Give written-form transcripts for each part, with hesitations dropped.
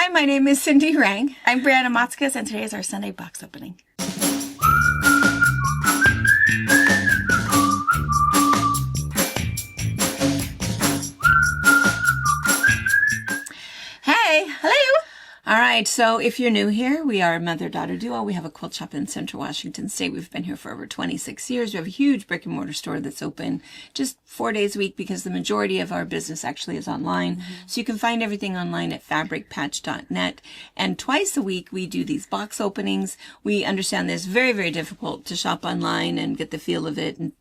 Hi, my name is Cindy Rang. I'm Brianna Motzkus, and today is our Sunday box opening. Hey. Hello. All right, so if you're new here, we are a mother-daughter duo. We have a quilt shop in Central Washington State. We've been here for over 26 years. We have a huge brick-and-mortar store that's open just 4 days a week because the majority of our business actually is online. Mm-hmm. So you can find everything online at fabricpatch.net. And twice a week, we do these box openings. We understand that it's very, very difficult to shop online and get the feel of it and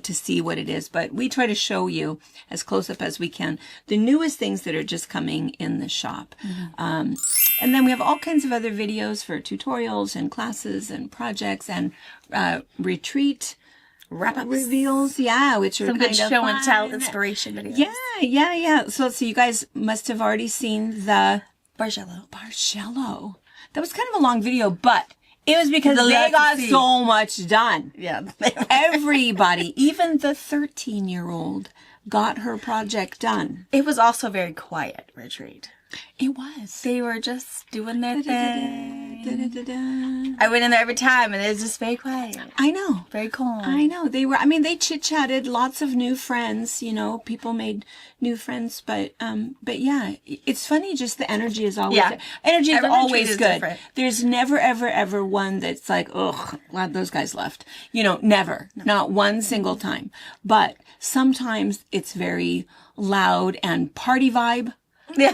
to see what it is. But we try to show you as close up as we can the newest things that are just coming in the shop. Mm-hmm. And then we have all kinds of other videos for tutorials and classes and projects and retreat wrap-ups, reveals. Yeah, which are some kind good of show fun. and tell inspiration videos. Yeah. So let's see, you guys must have already seen the Bargello. That was kind of a long video, but it was because they got so much done. Yeah. Everybody, even the 13-year-old, got her project done. It was also very quiet retreat. It was. They were just doing their thing. I went in there every time, and it was just very quiet. I know. Very calm. I know. They chit-chatted, lots of new friends, people made new friends, but yeah, it's funny, just the energy is always there. Energy is always good. Different. There's never, ever, ever one that's like, ugh, glad those guys left. Never. No. Not one single time. But sometimes it's very loud and party vibe. Yeah.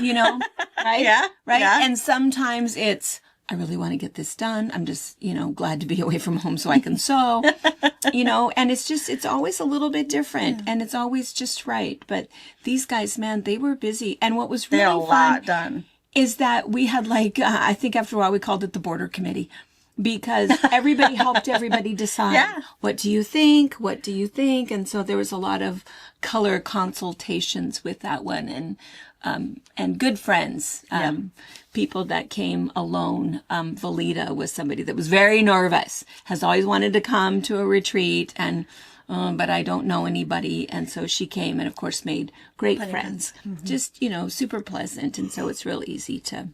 Right? Yeah. Right? Yeah. And sometimes it's, I really want to get this done. I'm just, glad to be away from home so I can sew, and it's always a little bit different and it's always just right. But these guys, man, they were busy. And what was really fun lot done is that we had I think after a while we called it the border committee because everybody helped everybody decide. Yeah. What do you think? What do you think? And so there was a lot of color consultations with that one and good friends, people that came alone. Valita was somebody that was very nervous, has always wanted to come to a retreat, and but I don't know anybody. And so she came and, of course, made great friends. Mm-hmm. Just, super pleasant. And so it's real easy to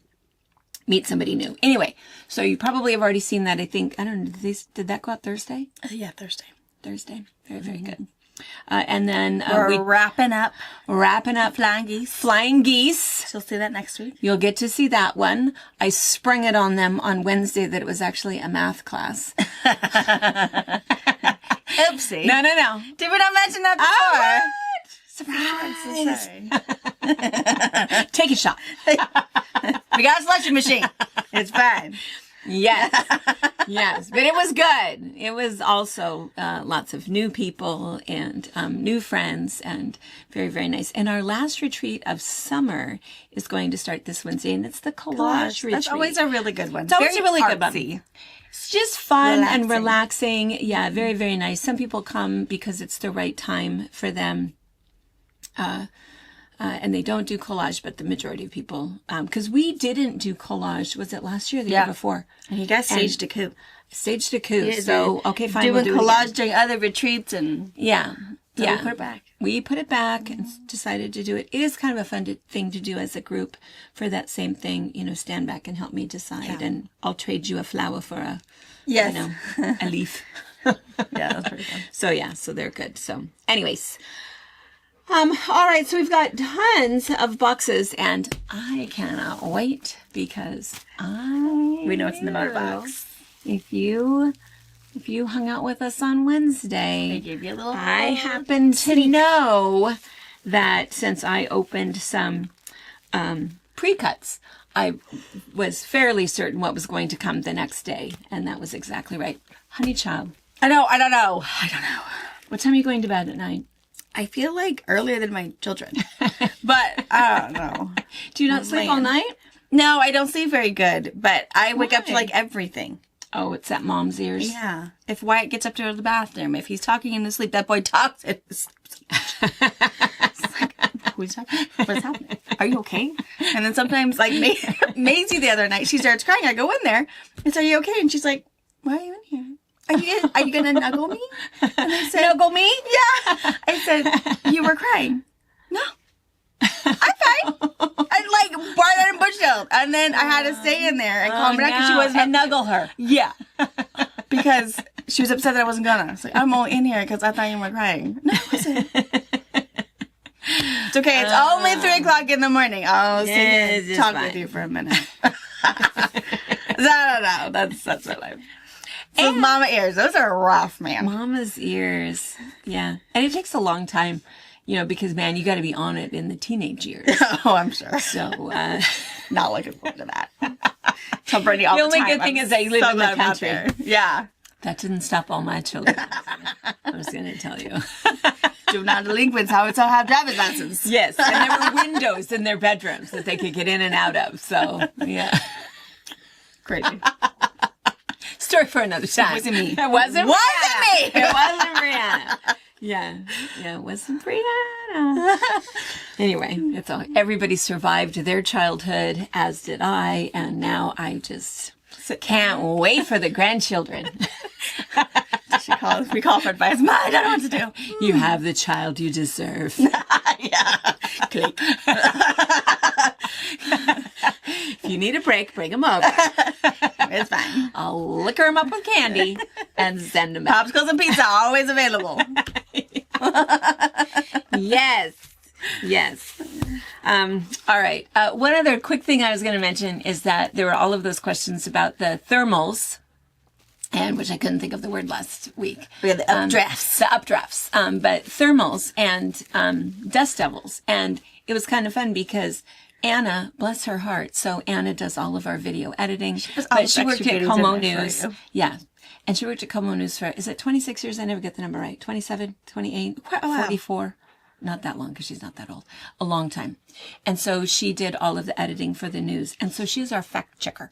meet somebody new. Anyway, so you probably have already seen that. I think, I don't know, did that go out Thursday? Yeah, Thursday. Very, very good. And then we're wrapping up Flying Geese. You'll see that next week. You'll get to see that one. I sprung it on them on Wednesday that it was actually a math class. Oopsie. No. Did we not mention that before? Surprise. Take a shot. We got a slushy machine. It's fine. Yes. But it was good. It was also lots of new people and new friends and very, very nice. And our last retreat of summer is going to start this Wednesday, and it's the collage retreat. That's always a really good one. It's always very a really good artsy. one. It's just fun and relaxing. Yeah, very, very nice. Some people come because it's the right time for them. And they don't do collage, but the majority of people, because we didn't do collage. Was it last year or the year before? And you guys staged a coup. So, okay, fine. Doing we'll do collage during other retreats and... So we put it back. We put it back and decided to do it. It is kind of a fun thing to do as a group for that same thing, stand back and help me decide. Yeah. And I'll trade you a flower for a leaf. That's pretty fun. So they're good. So anyways, all right. So we've got tons of boxes and I cannot wait because we know what's in the mother box. If you hung out with us on Wednesday, they gave you a little I happen to know that since I opened some pre-cuts, I was fairly certain what was going to come the next day, and that was exactly right. Honey child. I don't know. What time are you going to bed at night? I feel like earlier than my children, but I don't know. Do you not sleep all night? No, I don't sleep very good, but I wake up to like everything. Oh, it's that mom's ears. Yeah. If Wyatt gets up to go to the bathroom, if he's talking in his sleep, that boy talks in his sleep. It's like, who's talking? What's happening? Are you okay? And then sometimes, like Maisie the other night, she starts crying. I go in there and say, "Are you okay?" And she's like, "Why are you in here? Are you gonna snuggle me?" And I said, "Snuggle me?" Yeah. I said, "You were crying." No. I'm fine. like Barnett and Bushfield. And then I had to stay in there and calm her down because she wasn't. And snuggle her. Yeah. Because she was upset that I wasn't gonna. I was like, I'm only in here because I thought you were crying. No, I wasn't. It's okay. It's only 3:00 in the morning. I'll sit here and talk with you for a minute. No. That's my life. So mama ears. Those are rough, man. Mama's ears. Yeah. And it takes a long time, because, man, you got to be on it in the teenage years. Oh, I'm sure. So, not looking forward to that. Tell Brittany all the time. The only good thing is that you live in the country. Yeah. That didn't stop all my children. I was going to tell you. Juvenile delinquents, how it's all have driver's licenses. Yes. And there were windows in their bedrooms that they could get in and out of. So, yeah. Crazy. Story for another time. It wasn't me. It wasn't me. It wasn't Brianna. Yeah. Yeah, it wasn't Brianna. Anyway, it's all. Everybody survived their childhood, as did I, and now I just can't wait for the grandchildren. We call for advice. Ma, I don't know what to do. You have the child you deserve. Yeah. Click. If you need a break, bring them over. It's fine. I'll liquor them up with candy and send them out. Popsicles and pizza, always available. Yes. All right. One other quick thing I was going to mention is that there were all of those questions about the thermals, and which I couldn't think of the word last week. We had the updrafts. But thermals and dust devils. And it was kind of fun because Anna, bless her heart, so Anna does all of our video editing. She worked at Como News. Yeah. And she worked at Como News for, is it 26 years? I never get the number right. 27, 28, 44. Not that long, because she's not that old. A long time. And so she did all of the editing for the news. And so she's our fact checker.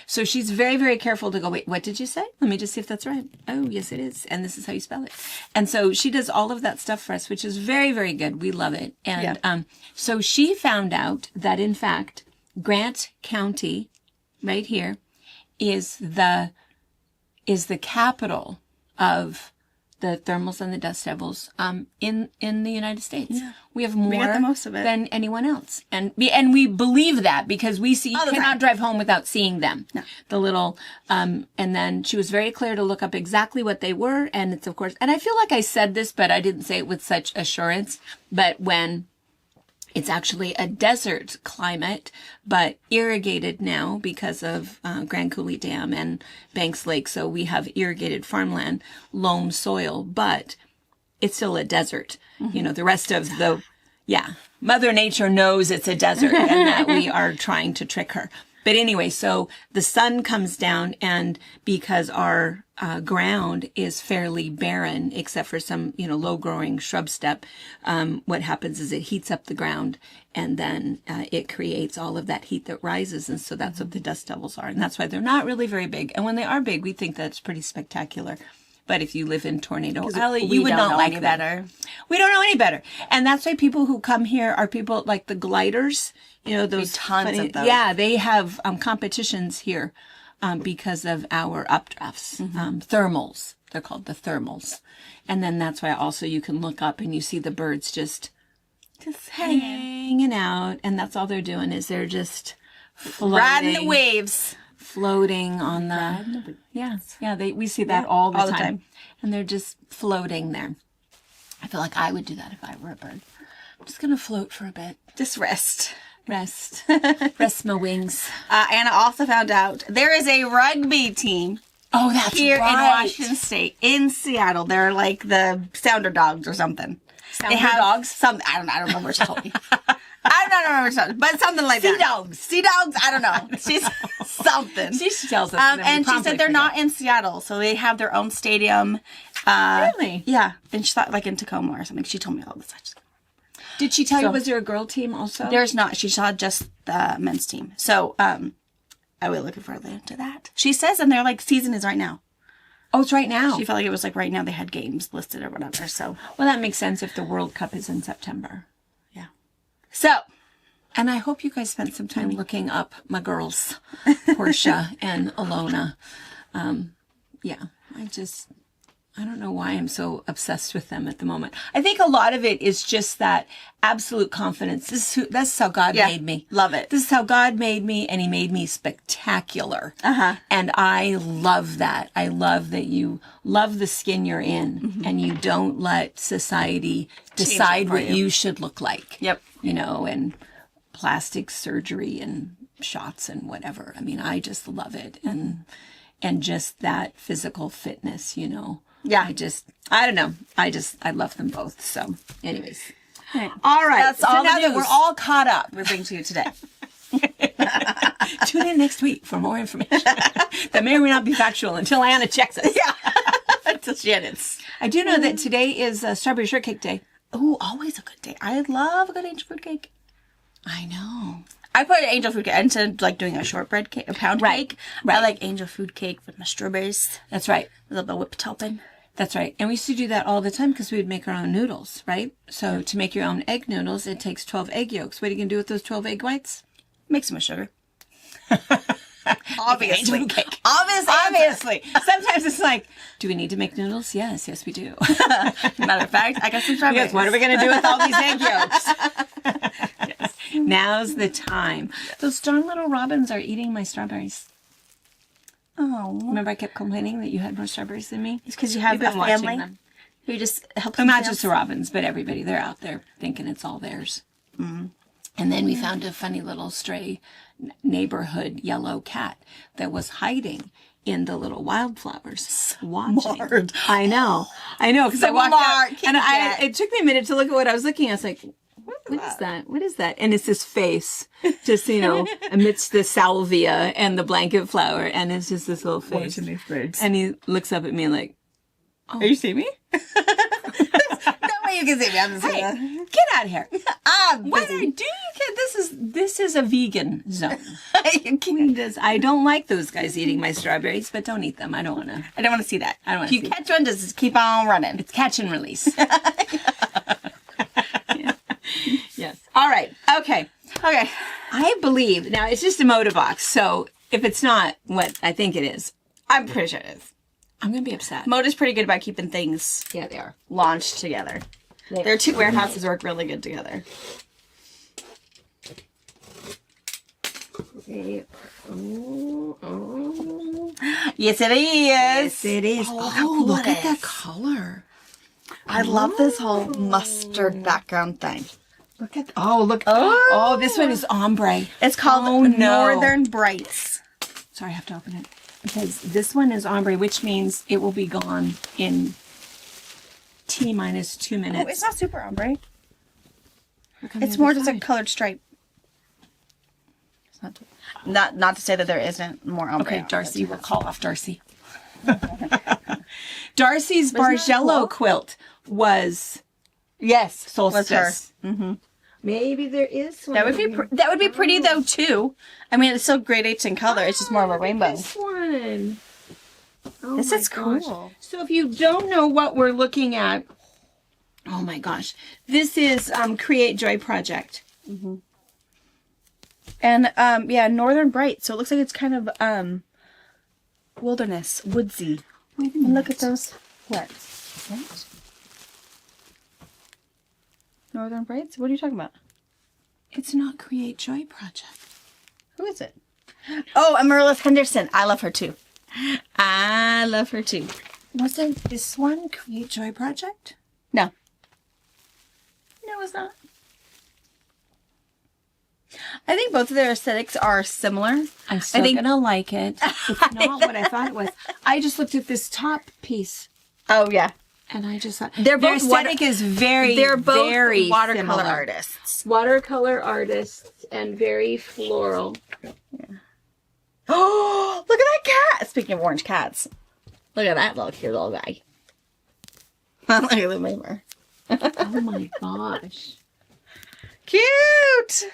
So she's very, very careful to go, wait, what did you say? Let me just see if that's right. Oh, yes, it is. And this is how you spell it. And so she does all of that stuff for us, which is very, very good. We love it. And so she found out that, in fact, Grant County, right here, is the capital of the thermals and the dust devils in the United States. Yeah. We have more the most of it than anyone else. And we believe that because we see, you cannot drive home without seeing them. No. The little, and then she was very clear to look up exactly what they were. And it's, of course, and I feel like I said this, but I didn't say it with such assurance. But when it's actually a desert climate, but irrigated now because of Grand Coulee Dam and Banks Lake. So we have irrigated farmland, loam soil, but it's still a desert. Mm-hmm. The rest of Mother Nature knows it's a desert and that we are trying to trick her. But anyway, so the sun comes down, and because our ground is fairly barren, except for some, low-growing shrub steppe, what happens is it heats up the ground, and then it creates all of that heat that rises, and so that's what the dust devils are. And that's why they're not really very big. And when they are big, we think that's pretty spectacular. But if you live in Tornado Alley, you would not like better. We don't know any better. And that's why people who come here are people like the gliders. Those tons of those. Yeah, they have competitions here because of our updrafts. Thermals. They're called the thermals. And then that's why also you can look up and you see the birds just hanging out. And that's all they're doing is they're just floating. Riding the waves. Floating on the we see that all the time. And they're just floating there. I feel like I would do that if I were a bird. I'm just going to float for a bit. Just rest my wings. Anna also found out there is a rugby team. Oh, that's here right. In Washington State, in Seattle. They're like the Sounder Dogs or something. They have dogs. Some I don't remember what she told me. I don't remember what she told me, but something like that. Sea dogs. I don't know. She's something. She tells us. And she said they're not in Seattle, so they have their own stadium. Really? Yeah. And she thought like in Tacoma or something. She told me all this. Did she tell you, was there a girl team also? There's not. She saw just the men's team. So, I will looking further into that. She says, and their season is right now. Oh, it's right now. She felt like it was right now they had games listed or whatever. So, well, that makes sense if the World Cup is in September. Yeah. So, and I hope you guys spent some time looking up my girls, Portia and Alona. I don't know why I'm so obsessed with them at the moment. I think a lot of it is just that absolute confidence. That's how God made me. Love it. This is how God made me, and he made me spectacular. And I love that. I love that you love the skin you're in, and you don't let society decide what you should look like. Yep. You know, and plastic surgery and shots and whatever. I mean, I just love it. And just that physical fitness, you know. Yeah. I don't know. I love them both. So anyways. Right. All right. That's so all now the that news. we're all caught up. We're bringing to you today. Tune in next week for more information that may or may not be factual until Anna checks us. Yeah. Until she edits. I do know that today is Strawberry Shortcake Day. Oh, always a good day. I love a good angel food cake. I know. I put an angel food cake instead of like doing a shortbread cake, a pound cake. I like angel food cake with my strawberries. That's right. A little bit of whipped topping. That's right. And we used to do that all the time because we would make our own noodles, right? So to make your own egg noodles, it takes 12 egg yolks. What are you going to do with those 12 egg whites? Mix them with sugar. Obviously. Angel cake. Obviously. Sometimes it's like, do we need to make noodles? Yes, we do. Matter of fact, I got some strawberries. Yes, what are we going to do with all these egg yolks? Yes. Now's the time. Those darn little robins are eating my strawberries. Oh. Remember I kept complaining that you had more strawberries than me? It's because you have You've been a watching family them. who just helps Well, not them just the robins, but everybody. They're out there thinking it's all theirs. And then we found a funny little stray neighborhood yellow cat that was hiding in the little wildflowers watching. Smart. I know, because I walked out Smart and cat. it took me a minute to look at what I was looking at. I was like, what is that? What is that? And it's this face, just, you know, amidst the salvia and the blanket flower. And it's just this little face. Watching these birds. And he looks up at me like, Are you seeing me? No way you can see me. I'm just hey, gonna... get out of here. I'm What busy. do you get? This is a vegan zone. I don't like those guys eating my strawberries, but don't eat them. I don't want to. I don't want to see that. I don't wanna If you see catch one, just keep on running. It's catch and release. Yeah. Yes. All right. Okay. Okay. I believe now it's just a motor box. So if it's not what I think it is, I'm pretty sure it is. I'm gonna be upset. Moda's pretty good about keeping things Yeah, they are. launched together. Their two warehouses work really good together. Yes, it is. Yes, it is. Oh, how cool look it at that is. color. I love this whole mustard background thing. Look at. Oh, look. Oh, this one is ombre. It's called Oh, no. Northern Brights. Sorry, I have to open it. Because this one is ombre, which means it will be gone in T minus 2 minutes. Oh, it's not super ombre. Look on the It's other more just a side. colored stripe. It's not to say that there isn't more ombre. Okay, on Darcy, it. we'll call off Darcy. Darcy's Wasn't that Bargello cool? quilt was Yes, solstice. was her. Maybe there is one. That would be that would be pretty though too. I mean, it's still gradates in color. It's just more of a rainbow. This one. Oh This my is gosh. cool. So if you don't know what we're looking at, oh my gosh, this is Create Joy Project. And yeah, Northern Bright. So it looks like it's kind of wilderness, woodsy. Wait a And minute. look at those. What? Northern Brights? What are you talking about? It's not Create Joy Project. Who is it? Oh, Amaryllis Henderson. I love her too. I love her too. Wasn't this one Create Joy Project? No. No, it's not. I think both of their aesthetics are similar. I'm still think- gonna like it. It's not what I thought it was. I just looked at this top piece Oh yeah. and I just thought They're their both aesthetic is very, They're both very watercolor similar. artists. Watercolor artists and very floral. Oh, look at that cat! Speaking of orange cats, look at that little cute little guy. Look at the lemur. Oh my gosh. Cute.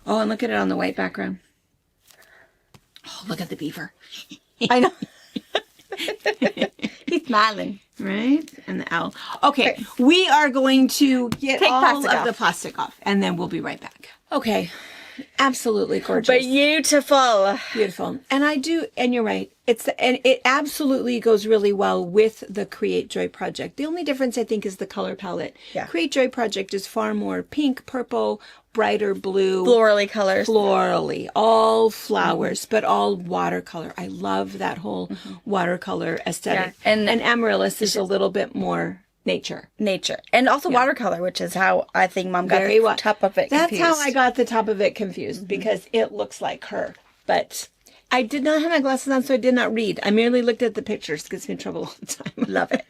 Oh, and look at it on the white background. Oh, look at the beaver. I know. He's smiling. Right? And the owl. Okay, we are going to get Take all plastic of off. the plastic off, and then we'll be right back. Okay, Absolutely gorgeous. Beautiful. Beautiful. And you're right. And it absolutely goes really well with the Create Joy project. The only difference, I think, is the color palette. Yeah. Create Joy project is far more pink, purple, brighter blue. Florally colors. Florally. All flowers, but all watercolor. I love that whole watercolor aesthetic. Yeah. And Amaryllis is a little bit more nature. And also watercolor, which is how I think Mom got the top of it That's confused. how I got the top of it confused, because it looks like her. But I did not have my glasses on, so I did not read. I merely looked at the pictures. It gets me in trouble all the time. Love it.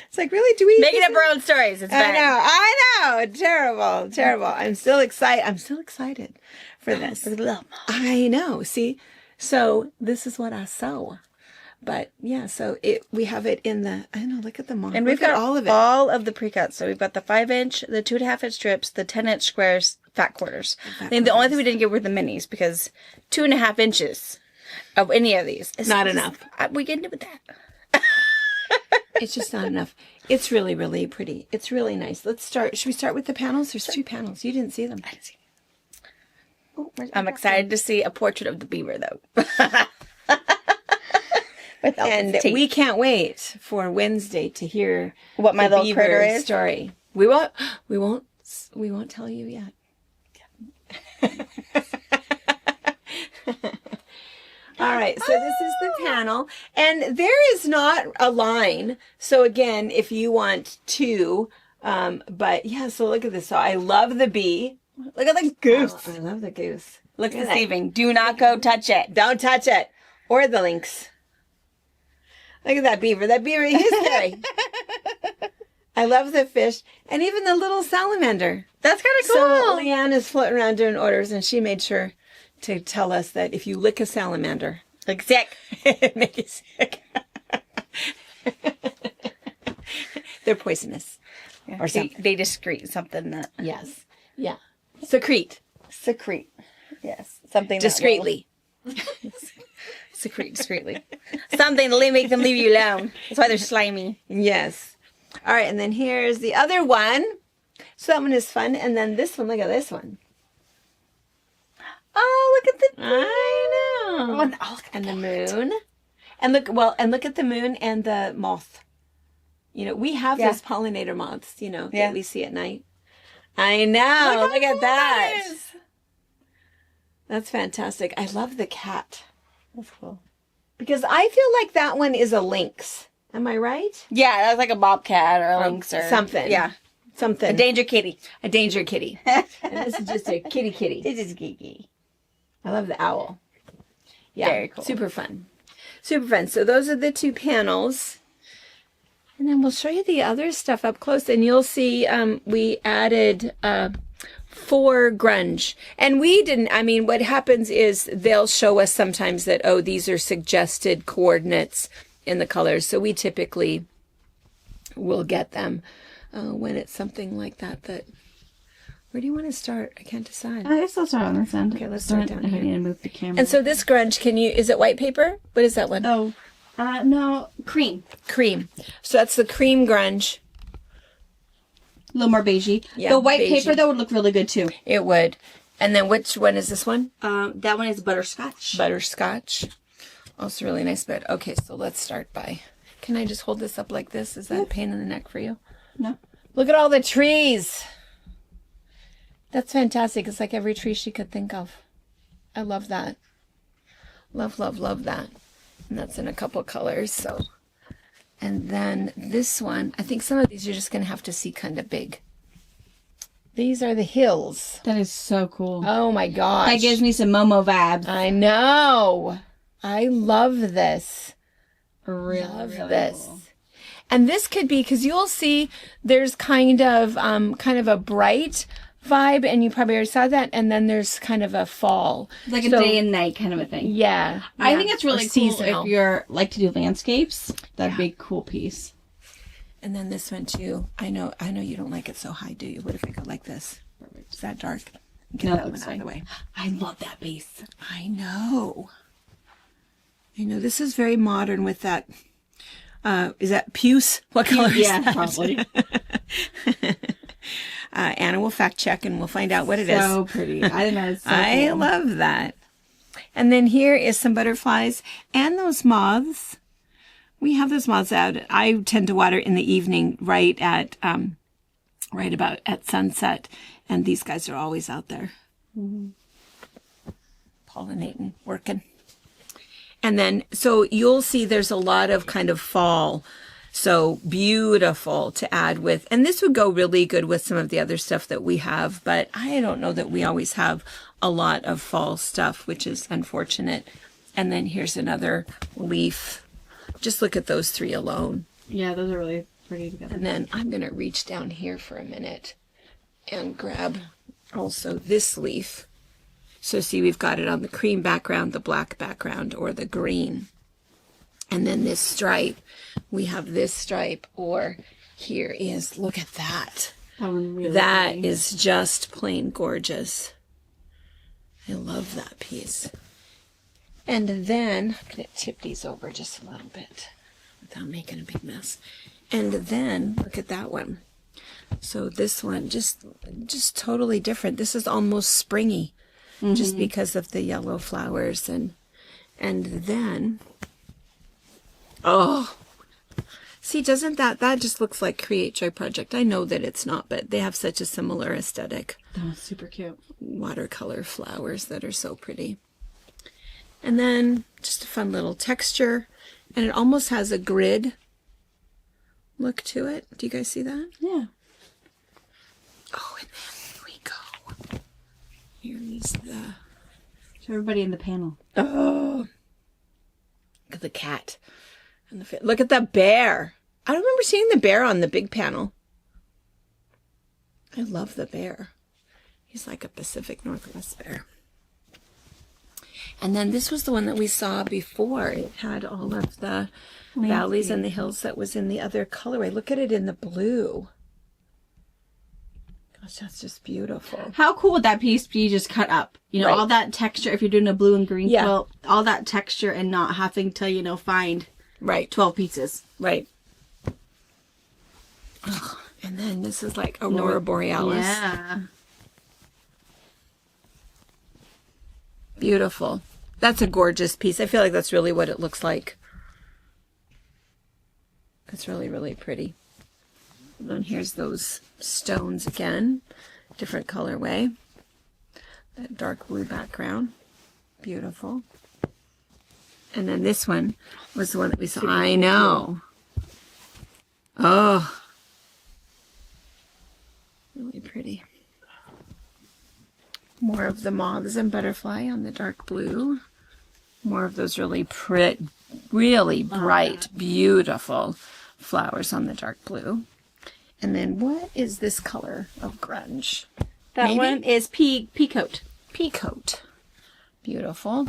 It's like, really? Do we Making up our own stories. It's bad. I know. Terrible. I'm still excited for this. I know. See? So this is what I saw. But yeah, so we have it in the, I don't know, look at the mock. And we've got all of it. All of the pre-cuts. So we've got the 5-inch, the 2.5-inch strips, the 10-inch squares, fat quarters. I think the only thing we didn't get were the minis, because 2.5 inches of any of these is not enough. We can do with that. It's just not enough. It's really, really pretty. It's really nice. Let's start. Should we start with the panels? There's 2 panels. You didn't see them. I didn't see them. Oh, I'm excited to see a portrait of the beaver, though. And we can't wait for Wednesday to hear what my little critter is. Story. We won't tell you yet. All right, so this is the panel, and there is not a line. So again, if you want to, but yeah, so look at this. So I love the bee. Look at the goose. Oh, I love the goose. Look at deceiving. Do not go touch it. Don't touch it. Or the lynx. Look at that beaver. That beaver, he's scary. I love the fish. And even the little salamander. That's kind of cool. So Leanne is floating around doing orders, and she made sure to tell us that if you lick a salamander, like sick, it makes you sick. They're poisonous. Yeah. Or something. They discrete something that. Yes. Yeah. Secrete. Yes. Something discreetly. Secrete discreetly. Something to make them leave you alone. That's why they're slimy. Yes. All right, and then here's the other one. So that one is fun, and then this one. Look at this one. Oh, look at the. I know. Oh, look at the moon, and look at the moon and the moth. You know, we have those pollinator moths. You know, that we see at night. I know. Look at that. That's fantastic. I love the cat. That's cool. Because I feel like that one is a lynx. Am I right? Yeah, that's like a bobcat or a lynx or something. Yeah. Something. A danger kitty. A danger kitty. And this is just a kitty. This is Kiki. I love the owl. Yeah. Very cool. Super fun. So those are the 2 panels. And then we'll show you the other stuff up close. And you'll see we added 4 grunge. And we didn't, I mean, what happens is they'll show us sometimes that, oh, these are suggested coordinates in the colors. So we typically will get them when it's something like that. Where do you want to start? I can't decide. I guess I'll start on this end. Okay, let's start down if here. I need to move the camera. And so this grunge, is it white paper? What is that one? Oh, no, cream. Cream. So that's the cream grunge. A little more beigey. Yeah, the white beigey. paper, though, would look really good, too. It would. And then which one is this one? That one is butterscotch. Butterscotch. Also really nice bed. Okay, so let's start by... Can I just hold this up like this? Is that a pain in the neck for you? No. Look at all the trees. That's fantastic. It's like every tree she could think of. I love that. Love that. And that's in a couple colors, so... And then this one, I think some of these you're just going to have to see kind of big. These are the hills. That is so cool. Oh my gosh. That gives me some Momo vibes. I know. I love this. Really, Love really this. cool. And this could be, because you'll see there's kind of a bright vibe, and you probably already saw that, and then there's kind of a fall. Like a day and night kind of a thing. Yeah. I think it's really Or cool seasonal. if you're like to do landscapes. That'd be a cool piece. And then this one too. I know you don't like it so high, do you? What if I go like this? Is that dark? Get No, that that one looks out of the fine. way. I love that base. I know. This is very modern with that. Is that puce? What color is Yeah, that? probably. Anna will fact check and we'll find out what it is. So pretty. I think that's so I cool. love that. And then here is some butterflies and those moths. We have those moths out. I tend to water in the evening right about at sunset. And these guys are always out there. Pollinating, working. And then, so you'll see there's a lot of kind of fall. So beautiful to add with. And this would go really good with some of the other stuff that we have. But I don't know that we always have a lot of fall stuff, which is unfortunate. And then here's another leaf. Just look at those three alone. Yeah, those are really pretty together. And then I'm going to reach down here for a minute and grab also this leaf. So see, we've got it on the cream background, the black background, or the green. And then this stripe, we have this stripe, or here is, look at that. That one really That pretty. is just plain gorgeous. I love that piece. And then, I'm going to tip these over just a little bit without making a big mess. And then, look at that one. So this one, just totally different. This is almost springy, just because of the yellow flowers. And then, oh, see, doesn't that just looks like Create Joy Project. I know that it's not, but they have such a similar aesthetic. That one's super cute. Watercolor flowers that are so pretty. And then just a fun little texture. And it almost has a grid look to it. Do you guys see that? Yeah. Oh, and then here we go. Here's the... Show everybody in the panel. Oh! Look at the cat. And the look at the bear. I don't remember seeing the bear on the big panel. I love the bear. He's like a Pacific Northwest bear. And then this was the one that we saw before. It had all of the valleys and the hills that was in the other colorway. Look at it in the blue. Gosh, that's just beautiful. How cool would that piece be just cut up? You know, Right. all that texture, if you're doing a blue and green Yeah. quilt, all that texture and not having to, you know, find Right, 12 pieces. right. Oh, and then this is like Aurora Borealis. Yeah. Beautiful. That's a gorgeous piece. I feel like that's really what it looks like. It's really, really pretty. And then here's those stones again. Different colorway. That dark blue background. Beautiful. And then this one was the one that we saw. I know. Oh. Really pretty. More of the moths and butterfly on the dark blue. More of those really really bright, beautiful flowers on the dark blue. And then what is this color of grunge? That Maybe? one is peacoat. Peacoat. Beautiful.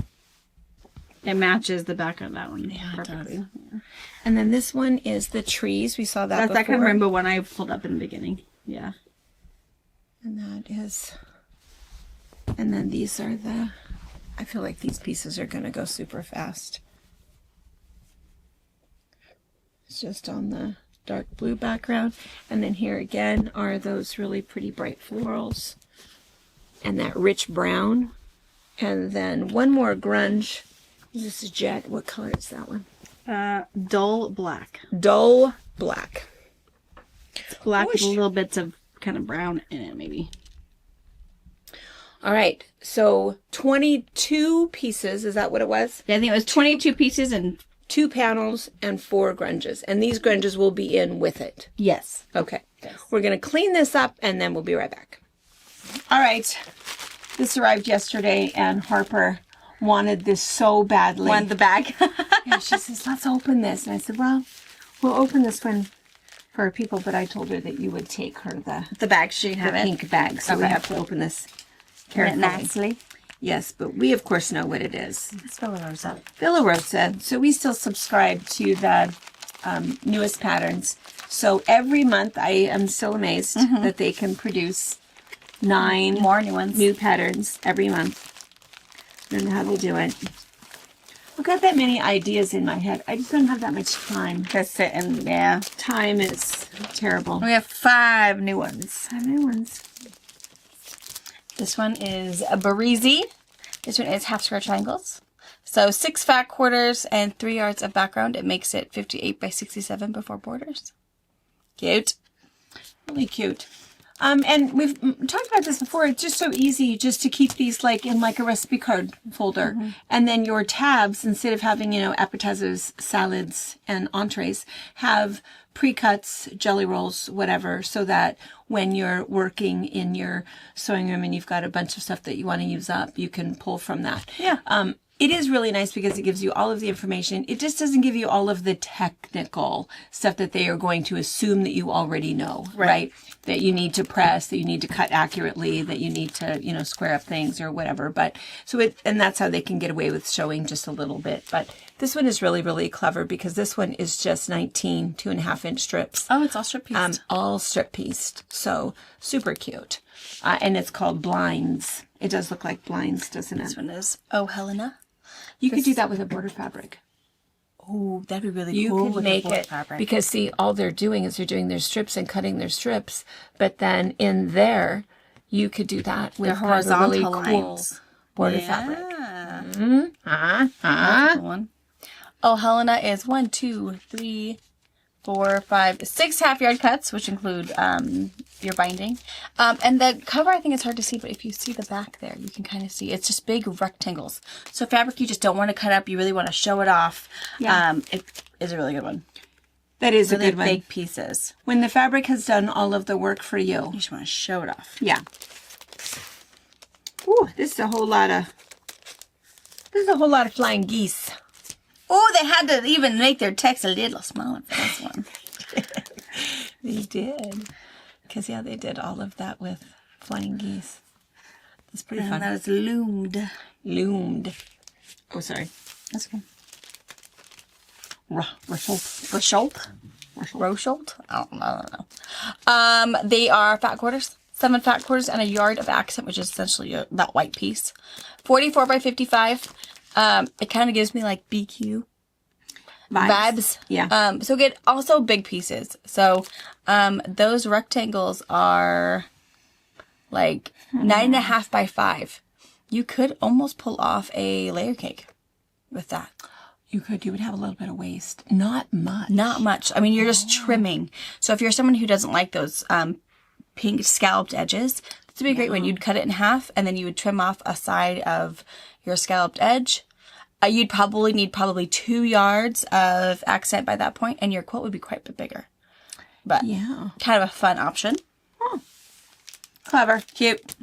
It matches the back of that one Yeah, it perfectly. does. And then this one is the trees. We saw that That's before. that kind of rainbow one I pulled up in the beginning. Yeah. And that is... And then these are the... I feel like these pieces are going to go super fast. It's just on the dark blue background. And then here again are those really pretty bright florals. And that rich brown. And then one more grunge. This is jet. What color is that one? Dull black. Dull black. Black with Wish. little bits of kind of brown in it, maybe. All right. So 22 pieces. Is that what it was? Yeah, I think it was 22 pieces and 2 panels and 4 grunges. And these grunges will be in with it. yes. Okay. We're going to clean this up and then we'll be right back. All right. This arrived yesterday and Harper wanted this so badly. Wanted the bag. And she says, let's open this. And I said, well, we'll open this one for our people. But I told her that you would take her the bag, she have it. pink bag. So we Okay. have to open this Turn it carefully. nicely. Yes, but we, of course, know what it is. It's Villa Rosa. Villa Rosa. So we still subscribe to the newest patterns. So every month, I am still amazed that they can produce 9 More new ones. new patterns every month. I don't know how they do it. I've got that many ideas in my head. I just don't have that much time. Just sitting, yeah. Time is terrible. We have 5 new ones. 5 new ones. This one is a Barizi. This one is half square triangles. So 6 fat quarters and 3 yards of background. It makes it 58 by 67 before borders. Cute. Really cute. And we've talked about this before. It's just so easy just to keep these like in like a recipe card folder. And then your tabs, instead of having, you know, appetizers, salads, and entrees, have pre-cuts, jelly rolls, whatever, so that when you're working in your sewing room and you've got a bunch of stuff that you want to use up, you can pull from that. Yeah. It is really nice because it gives you all of the information. It just doesn't give you all of the technical stuff that they are going to assume that you already know, right? That you need to press, that you need to cut accurately, that you need to, you know, square up things or whatever. But and that's how they can get away with showing just a little bit. But this one is really, really clever because this one is just 19 2.5-inch strips. Oh, it's all strip pieced. All strip pieced. So super cute. And it's called blinds. It does look like blinds, doesn't it? This one is Oh Helena. You could do that with a border fabric. Oh, that'd be really You cool. could with make the it fabric. because see, all they're doing is they're doing their strips and cutting their strips, but then in there, you could do that with They're kind of a really horizontal cool lines. border fabric. That's the one. Oh Helena is 1, 2, 3, 4, 5, 6 half-yard cuts, which include your binding. And the cover, I think it's hard to see, but if you see the back there, you can kind of see. It's just big rectangles. So fabric you just don't want to cut up. You really want to show it off. Yeah. It is a really good one. That is Really a good one. big pieces. When the fabric has done all of the work for you. You just want to show it off. Yeah. Ooh, this is a whole lot of flying geese. Oh, they had to even make their text a little smaller for this one. They did. Because, yeah, they did all of that with flying geese. That's pretty And fun. that is loomed. Loomed. Oh, sorry. That's good. Rosholt. Rosholt? I don't know. They are fat quarters. 7 fat quarters and a yard of accent, which is essentially that white piece. 44 by 55. It kind of gives me like BQ vibes. Yeah. So get also big pieces. So those rectangles are like 9.5 by 5. You could almost pull off a layer cake with that. You could. You would have a little bit of waste. Not much. Not much. I mean, you're just trimming. So if you're someone who doesn't like those pink scalloped edges, this would be a great one. You'd cut it in half and then you would trim off a side of your scalloped edge. You'd probably need 2 yards of accent by that point, and your quilt would be quite a bit bigger. But Yeah. kind of a fun option. Clever. Cute.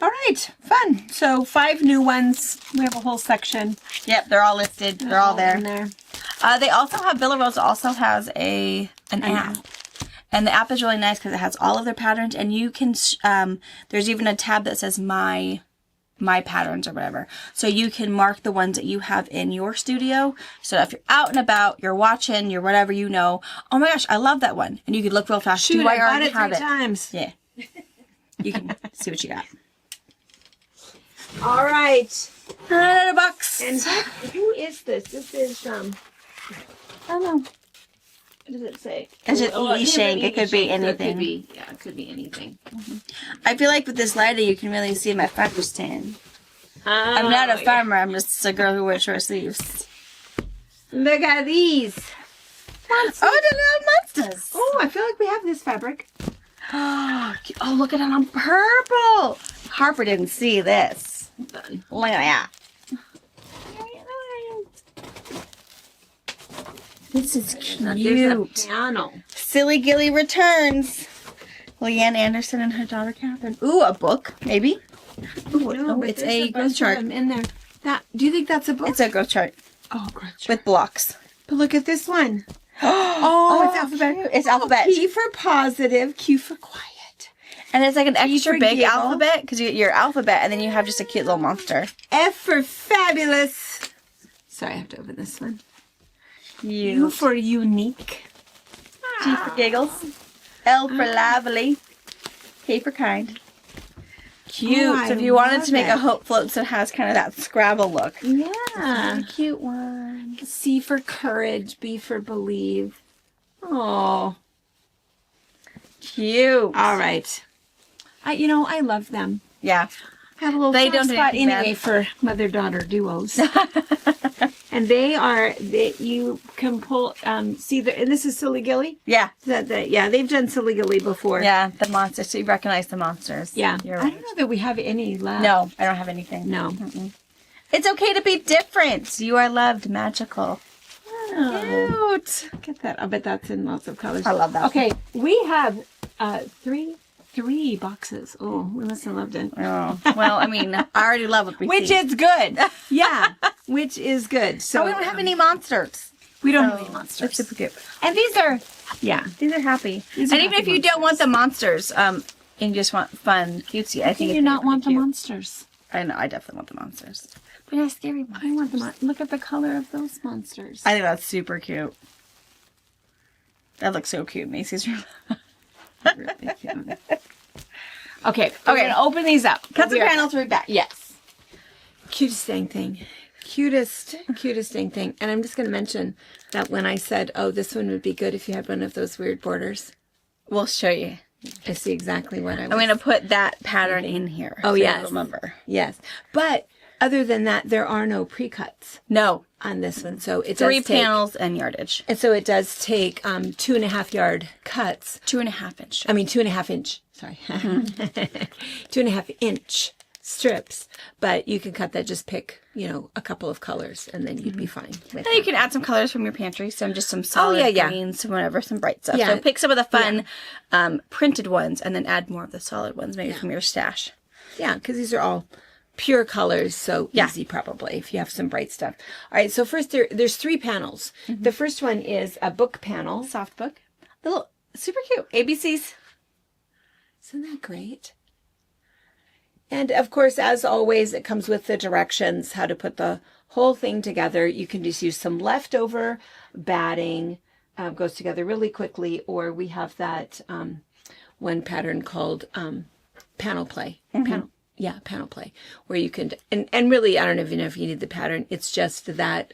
All right. Fun. So 5 new ones. We have a whole section. Yep, they're all listed. They're all there. in there. They also have, Villa Rosa also has an app. And the app is really nice because it has all of their patterns, and you can, there's even a tab that says my patterns or whatever. So you can mark the ones that you have in your studio. So if you're out and about, you're watching, you're whatever, you know, oh my gosh, I love that one. And you could look real fast. Shoot, Do I I bought already it 3 have it? times. Yeah. You can see what you got. All right. Another box. And who is this? This is, I don't know. What does it say? It's just Edie Shank. It could be anything. It could be anything. I feel like with this lighter, you can really see my farmer's tan. I'm not a farmer. I'm just a girl who wears short sleeves. Look at these. Monsters. Oh, the little monsters. Oh, I feel like we have this fabric. Oh, look at it on purple. Harper didn't see this. Look at that. This is There's cute. a panel. Silly Gilly returns. Leanne Anderson and her daughter Catherine. Ooh, a book, maybe. Ooh, No, but it's there's a bunch growth of chart. them in there. Do you think that's a book? It's a growth chart oh, growth chart. with blocks. But look at this one. Oh, it's alphabet. cute. It's alphabet. P for positive, Q for quiet. And it's like an extra for big giggle. alphabet because you get your alphabet and then you have just a cute little monster. F for fabulous. Sorry, I have to open this one. U for unique. G for giggles. L for lively. K for kind. Cute. Oh, so if you wanted to make a hope float that has kind of that Scrabble look. Yeah. A cute one. C for courage, B for believe. Oh. Cute. All right. I love them. Yeah. I have a little They soft don't do spot anything anyway bad. for mother-daughter duos. And you can pull, and this is Silly Gilly? Yeah. Yeah, they've done Silly Gilly before. Yeah, the monsters. So you recognize the monsters. Yeah. You're I right. don't know that we have any left. No, I don't have anything. No. It's okay to be different. You are loved, magical. Oh, cute. Get that. I bet that's in lots of colors. I love that. Okay, we have three boxes. Oh, we must have loved it. Oh, well, I mean, I already love what we Which see. is good. Yeah, which is good. So So we don't have any monsters. We don't have So any monsters. It's super cute. And these are, yeah. These are happy. These are And even happy if you don't want the monsters, and you just want fun, cutesy, I think Do it's you not pretty want the cute. monsters? I know, I definitely want the monsters. But not scary ones. I want the look at the color of those monsters. I think that's super cute. That looks so cute, Macy's. Really cute. Okay, we're gonna open these up. Cut the We'll be right panels right back. Yes. Cutest dang thing. Cutest dang thing. And I'm just going to mention that when I said, oh, this one would be good if you had one of those weird borders, We'll show you. I see exactly what I was. I'm going to put that pattern in here. Oh, so you'll yes. remember. Yes. But other than that, there are no pre-cuts No. on this one. So it Three does take, panels and yardage. and so it does take 2.5 yard cuts. 2.5 inch. I mean, 2.5 inch. Sorry. 2.5 inch strips, but you can cut that, just pick, a couple of colors and then you'd be fine with And you can add some colors from your pantry, some solid yeah. greens, some whatever, some bright stuff. Yeah. So pick some of the fun printed ones and then add more of the solid ones, maybe from your stash. Yeah, because these are all pure colors, so easy probably if you have some bright stuff. All right, so first there's 3 panels. The first one is a book panel. Soft book. Little, super cute. ABCs. Isn't that great? And of course, as always, it comes with the directions, how to put the whole thing together. You can just use some leftover batting, goes together really quickly, or we have that one pattern called panel play. Panel play, where you can, and really, I don't even know if you need the pattern. It's just that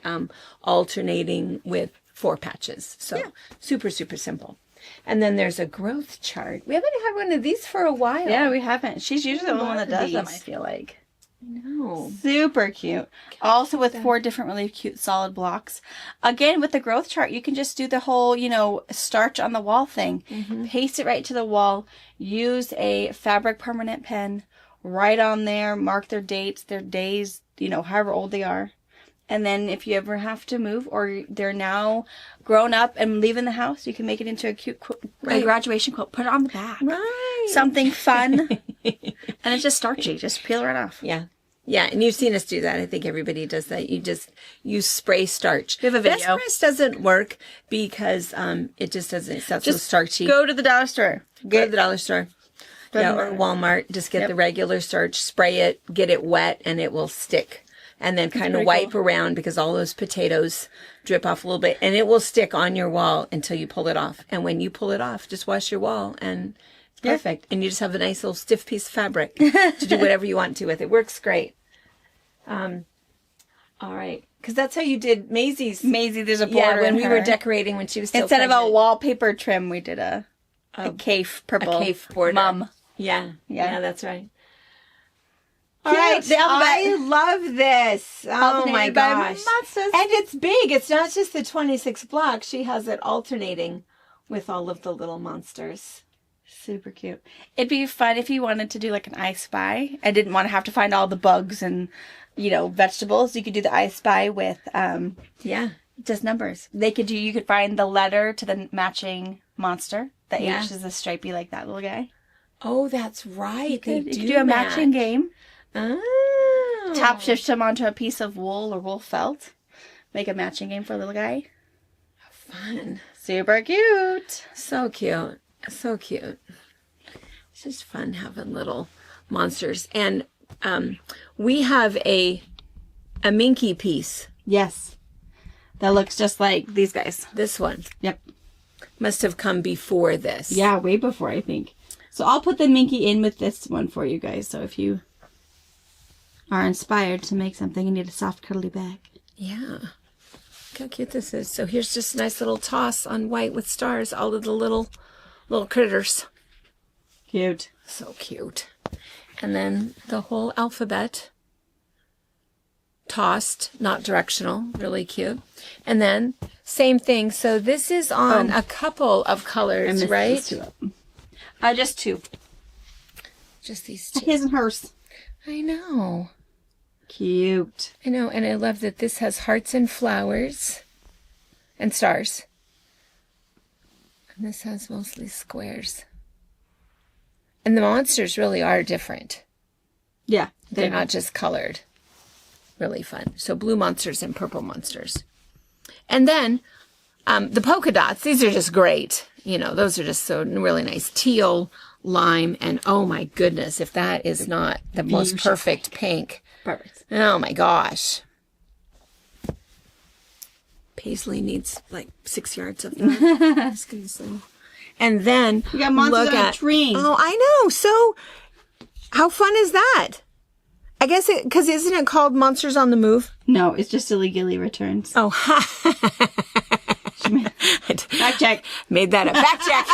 alternating with 4 patches. So super, super simple. And then there's a growth chart. We haven't had one of these for a while. Yeah, we haven't. She's usually the one that does them, I these. feel like. No. Super cute. Also with 4 different really cute solid blocks. Again, with the growth chart, you can just do the whole, starch on the wall thing. Paste it right to the wall. Use a fabric permanent pen. Write on there. Mark their dates, their days, however old they are. And then if you ever have to move or they're now grown up and leaving the house, you can make it into a cute a graduation quote. Put it on the back. Right. Something fun. And it's just starchy. Just peel it right off. Yeah. Yeah, and you've seen us do that. I think everybody does that. You spray starch. We have a video. Best Press doesn't work because it just doesn't, it's not so starchy. Go to the dollar store. Go to the dollar store. Yeah, or Walmart. Just get the regular starch, spray it, get it wet, and it will stick. And then kind of wipe around because all those potatoes drip off a little bit. And it will stick on your wall until you pull it off. And when you pull it off, just wash your wall and it's perfect. And you just have a nice little stiff piece of fabric to do whatever you want to with. It works great. All right. Because that's how you did Maisie's. Maisie, there's a border Yeah, when in we her. were decorating when she was still Instead of a pregnant. wallpaper trim, we did a cafe purple. A cafe border. Mum. Yeah. Yeah, that's right. All right, the alphabet. I love this. Oh my Alternated by gosh. monsters. And it's big. It's not just the 26 blocks. She has it alternating with all of the little monsters. Super cute. It'd be fun if you wanted to do like an I Spy. I didn't want to have to find all the bugs and, vegetables. You could do the I Spy with just numbers. You could find the letter to the matching monster. The H is a stripey like that little guy. Oh, that's right. You could do a matching game. Oh. Top shift them onto a piece of wool or wool felt. Make a matching game for a little guy. Fun. Super cute. So cute. So cute. It's just fun having little monsters. And we have a Minky piece. Yes. That looks just like these guys. This one Yep. must have come before this. Yeah, way before, I think. So I'll put the Minky in with this one for you guys. So if you are inspired to make something and need a soft, cuddly bag. Yeah. Look how cute this is. So here's just a nice little toss on white with stars. All of the little critters. Cute. So cute. And then the whole alphabet tossed, not directional, really cute. And then same thing. So this is on a couple of colors, right? Just two. Just these two. His and hers. I know. Cute. I know. And I love that this has hearts and flowers and stars. And this has mostly squares. And the monsters really are different. Yeah. They're not just colored. Really fun. So blue monsters and purple monsters. And then the polka dots, these are just great. You know, those are just so really nice. Teal, lime, and oh my goodness, if that is not the most perfect pink. Perfect. Oh my gosh. Paisley needs like 6 yards of that. And then we got monsters look on at a train. Oh, I know. So how fun is that? I guess because isn't it called Monsters on the Move? No, it's just Silly Gilly Returns. Oh, Fact check. Made that a fact check.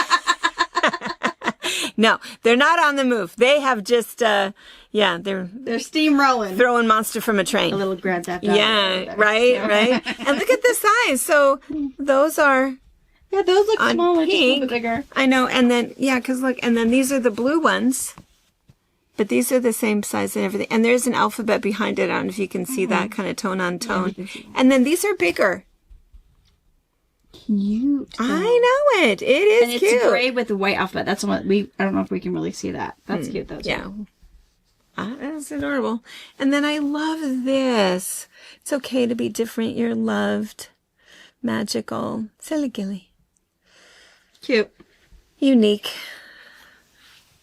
No, they're not on the move. They have just, they're steamrolling. throwing monster from a train. A little Grand Theft Auto. Yeah, right. And look at the size. So those are. Yeah, those look on smaller, just a little pink. bit bigger. I know. And then, because look, and then these are the blue ones. But these are the same size and everything. And there's an alphabet behind it. I don't know if you can see that kind of tone on tone. And then these are bigger. Cute. I know it. It is and it's cute. gray with the white alphabet. That's what I don't know if we can really see that. That's cute though. Yeah. That's adorable. And then I love this. It's okay to be different. You're loved. Magical. Silly Gilly. Cute. Unique.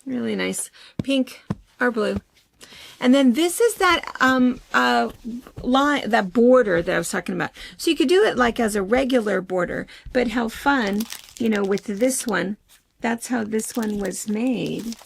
Really nice. Pink or blue. And then this is that line, that border that I was talking about. So you could do it like as a regular border, but how fun, with this one, that's how this one was made.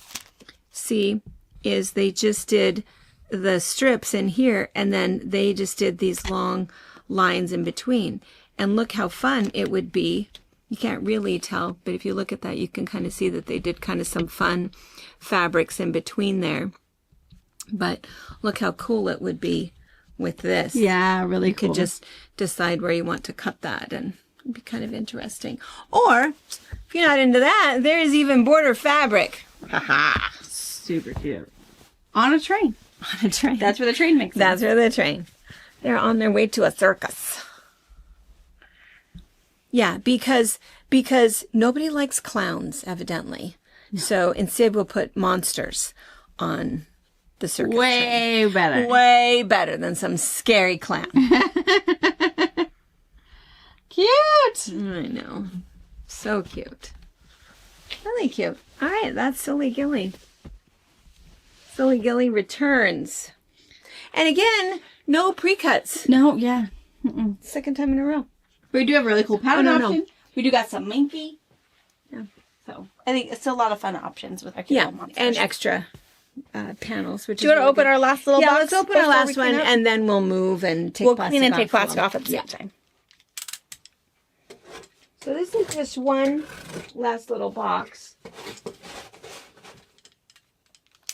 See, is they just did the strips in here, and then they just did these long lines in between. And look how fun it would be. You can't really tell, but if you look at that, you can kind of see that they did kind of some fun fabrics in between there. But look how cool it would be with this. Yeah, really you cool. could just decide where you want to cut that, and it'd be kind of interesting. Or, if you're not into that, there's even border fabric. Haha. Super cute. On a train. On a train. That's where the train makes That's where the train. They're on their way to a circus. Yeah, because nobody likes clowns, evidently. No. So instead we'll put monsters on the circus Way train. better. Way better than some scary clown. Cute. I know. So cute. Really cute. All right, that's Silly Gilly. Silly Gilly returns. And again, no pre-cuts. No, yeah. Second time in a row. We do have a really cool pattern no. option. We do got some Minky. Yeah. So I think it's still a lot of fun options with our Yeah, monsters. and extra panels. Which Do you want to open our last little box? Yeah, let's open our before we last one, clean up? and then we'll move and take We'll plastic clean and off take plastic one. off at the same time. So this is just one last little box.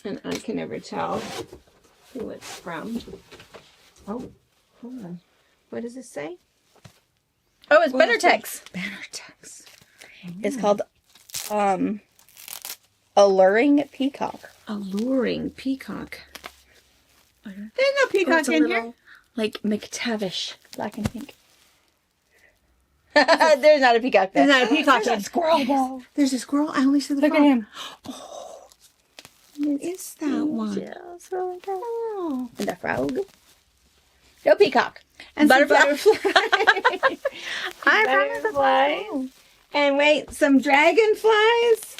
And I can never tell who it's from. Oh, hold on. What does it say? Oh, it's Benartex. Benartex. It's called Alluring Peacock. Alluring Peacock. There's no peacock It's a in little, here. like McTavish. Black and pink. There's not a peacock there. There's not a peacock. There's a squirrel though. There's a squirrel. I only see the Look at frog. him. What is that one? Yeah, it's really good. Oh. And a frog. No peacock. And Butterfly. some butterfly. I promise Butterfly. And wait, some dragonflies.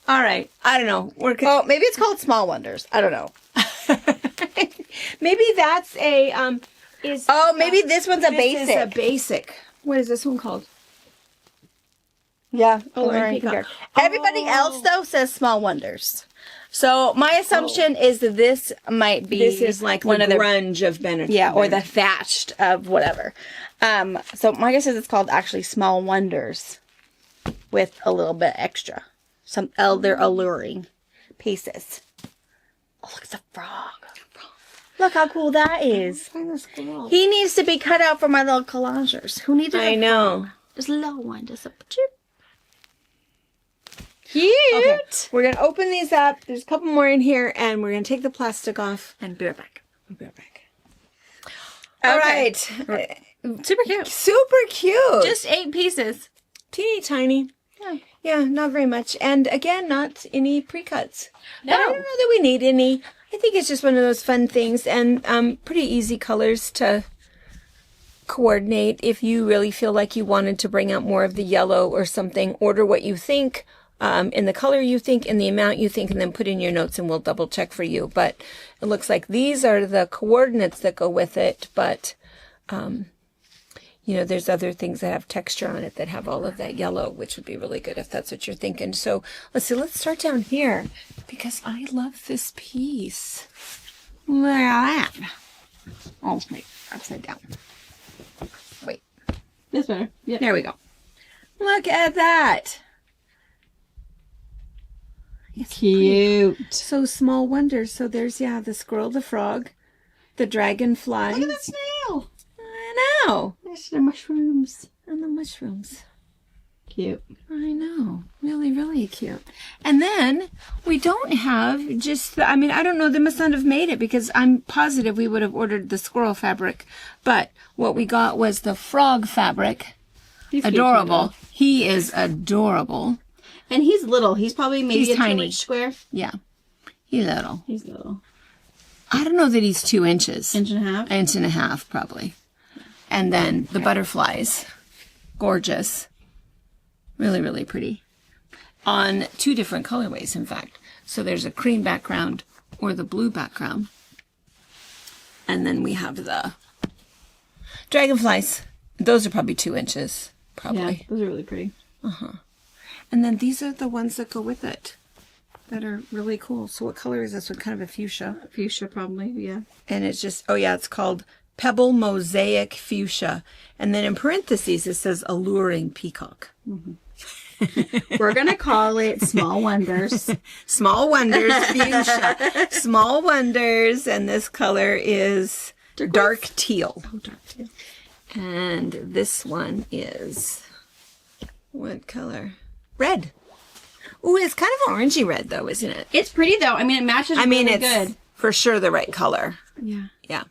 All right. I don't know. Oh, maybe it's called Small Wonders. I don't know. Maybe that's a Maybe this one's a this basic. is a basic. What is this one called? Yeah. Alluring peacock. Everybody else, though, says Small Wonders. So my assumption is that this might be This is like one the of the grunge of Bennett. yeah, or the thatched of whatever. So my guess is it's called actually Small Wonders with a little bit extra. Some other alluring pieces. Oh, look, it's a frog. Look how cool that is. He needs to be cut out for my little collagers. Who needed I know. Just a little one, just a chip. Cute. Okay, we're going to open these up. There's a couple more in here, and we're going to take the plastic off. And be right back. We'll be right back. All right. Super cute. Super cute. Just 8 pieces. teeny tiny. Yeah, not very much. And again, not any pre-cuts. No. But I don't know that we need any. I think it's just one of those fun things, and pretty easy colors to coordinate. If you really feel like you wanted to bring out more of the yellow or something, order what you think, in the color you think, in the amount you think, and then put in your notes and we'll double check for you. But it looks like these are the coordinates that go with it, but you know, there's other things that have texture on it that have all of that yellow, which would be really good if that's what you're thinking. So let's see, let's start down here because I love this piece. Look at that. Oh, wait, upside down. Wait. That's better. Yeah. There we go. Look at that. It's Cute. so Small Wonders. So there's, yeah, the squirrel, the frog, the dragonfly. Look at that snail. I know. There's the mushrooms. And the mushrooms. Cute. I know. Really, really cute. And then we don't have just, I mean, I don't know, they must not have made it because I'm positive we would have ordered the squirrel fabric. But what we got was the frog fabric. He's cute, Adorable. too, He is adorable. and he's little. He's probably maybe He's a tiny. 2-inch square. Yeah. He's little. He's little. I don't know that he's 2 inches. Inch and a half. Inch and a half, probably. And then the butterflies. Gorgeous. Really, really pretty. On 2 different colorways, in fact. So there's a cream background or the blue background. And then we have the dragonflies. Those are probably 2 inches. Yeah, Probably. those are really pretty. And then these are the ones that go with it. That are really cool. So what color is this one? Kind of a fuchsia. Fuchsia, probably. Yeah. And it's just, oh yeah, it's called Pebble Mosaic Fuchsia. And then in parentheses, it says Alluring Peacock. We're gonna call it Small Wonders. Small Wonders Fuchsia. Small Wonders. And this color is dark teal. Oh, dark too. And this one is, what color? Red. Ooh, it's kind of orangey red though, isn't it? It's pretty though. I mean, it matches. I mean, really it's good. for sure the right color. Yeah, Yeah,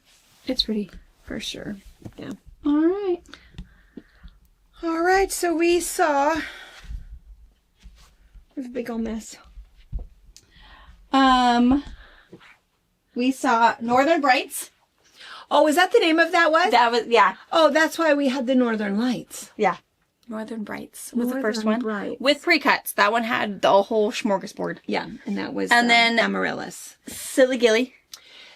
it's pretty. for sure. Yeah. All right. All right, so we saw. There's a big old mess. We saw Northern Brights. Oh, is that the name of that one? That was Oh, that's why we had the Northern Lights. yeah. Northern Brights was the first Northern one Brights. with pre-cuts. That one had the whole smorgasbord. Yeah, and that was And then- Amaryllis. Silly Gilly,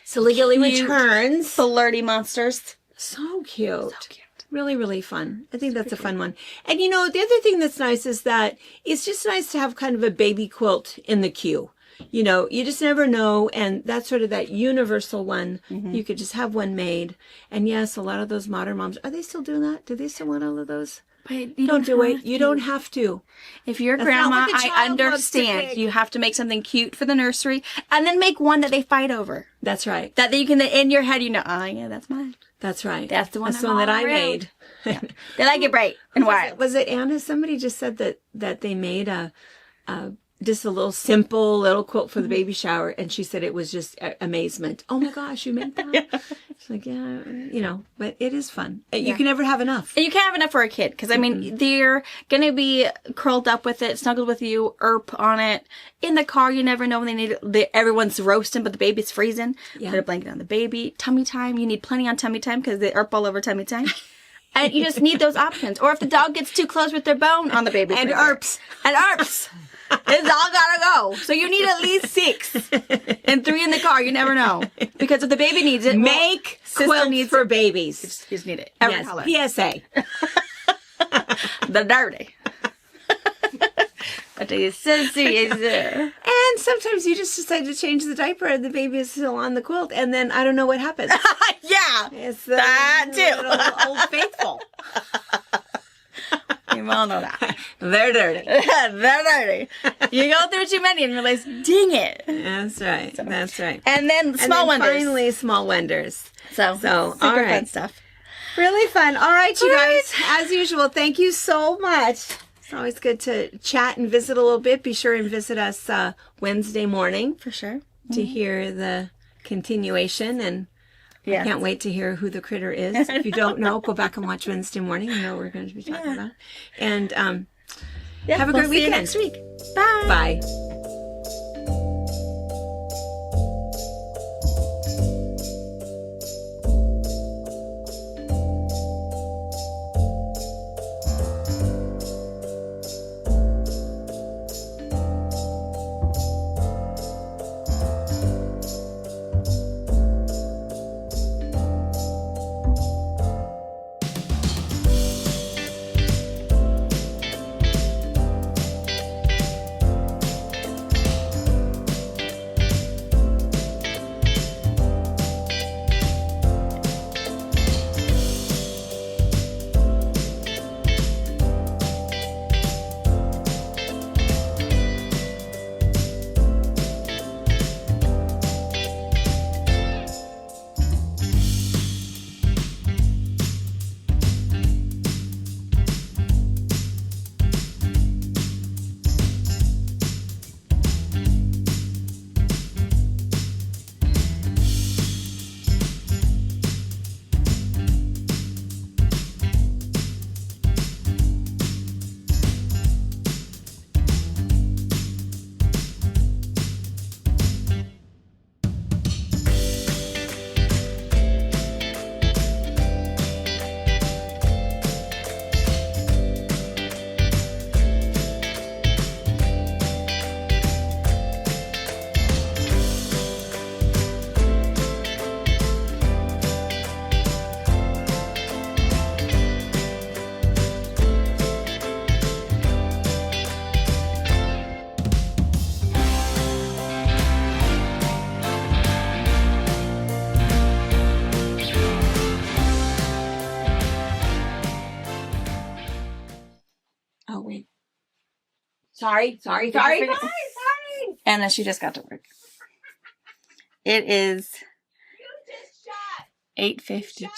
Silly Gilly Cute. returns. Flirty Monsters. So cute. So cute. Really, really fun. I think that's a fun one. And you know, the other thing that's nice is that it's just nice to have kind of a baby quilt in the queue. You know, you just never know. And that's sort of that universal one. You could just have one made. And yes, a lot of those modern moms, are they still doing that? Do they still want all of those? But you Don't do have it. You to. don't have to. If you're That's not grandma, what the I child loves to understand. pick. You have to make something cute for the nursery, and then make one that they fight over. That's right. That you can in your head, you know, oh yeah, that's mine. That's right. That's the one That's the I'm one that all I around. made. They like it bright and white. Was it Anna? Somebody just said that they made a just a little simple little quilt for the baby shower, and she said it was just amazement. Oh my gosh, you made that? It's like, yeah, you know, but it is fun. You can never have enough. And you can't have enough for a kid because I mean they're gonna be curled up with it, snuggled with you, on it in the car. You never know when they need it. Everyone's roasting, but the baby's freezing. Yeah. Put a blanket on the baby. Tummy time. You need plenty on tummy time because they all over tummy time. And you just need those options. Or if the dog gets too close with their bone on the baby. And finger. ARPs. And ARPs. It's all gotta go. So you need at least 6 and 3 in the car. You never know. Because if the baby needs it, Make sister quilts needs for it. babies. You just need it. Every Yes. color. PSA. The dirty. What are you so serious? And sometimes you just decide to change the diaper and the baby is still on the quilt, and then I don't know what happens. Yeah, It's that too. little Old Faithful. You all know that. They're dirty. They're dirty. You go through too many and realize, dang it. That's right. That's right. And then small and then wonders. finally, small wonders. So super all fun right. stuff. Really fun. All right, you All guys. As usual, thank you so much. It's always good to chat and visit a little bit. Be sure and visit us Wednesday morning For sure. to hear the continuation. And I can't wait to hear who the critter is. If you don't know, go back and watch Wednesday morning. You know what we're going to be talking about. And have a great see weekend. you next week. Bye. Bye. Oh, wait. Sorry. Anna, she just got to work. It is 8:52.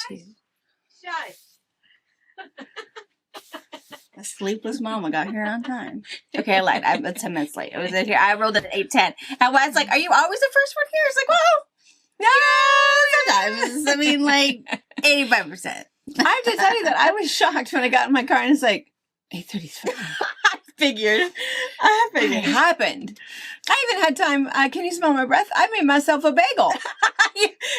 A sleepless mama got here on time. Okay, I lied. I'm 10 minutes late. I was in here. I rolled at 8:10. And Wes like, "Are you always the first one here?" It's like, well, no, sometimes. I mean, like 85%. I have to tell you that I was shocked when I got in my car and it's like, 8:35. I figured. It happened. I even had time. Can you smell my breath? I made myself a bagel.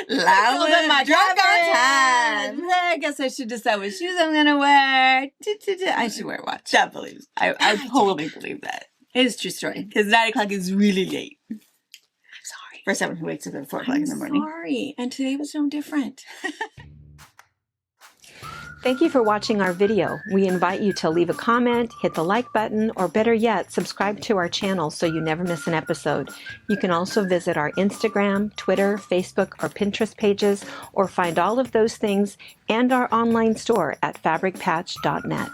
Loud in my drunk on driving. time. I guess I should decide what shoes I'm going to wear. I should wear a watch. That believes. I totally believe that. It is a true story. Because 9 o'clock is really late. I'm sorry. For someone who wakes up at 4 o'clock in the morning. Sorry. And today was no different. Thank you for watching our video. We invite you to leave a comment, hit the like button, or better yet, subscribe to our channel so you never miss an episode. You can also visit our Instagram, Twitter, Facebook, or Pinterest pages, or find all of those things and our online store at fabricpatch.net.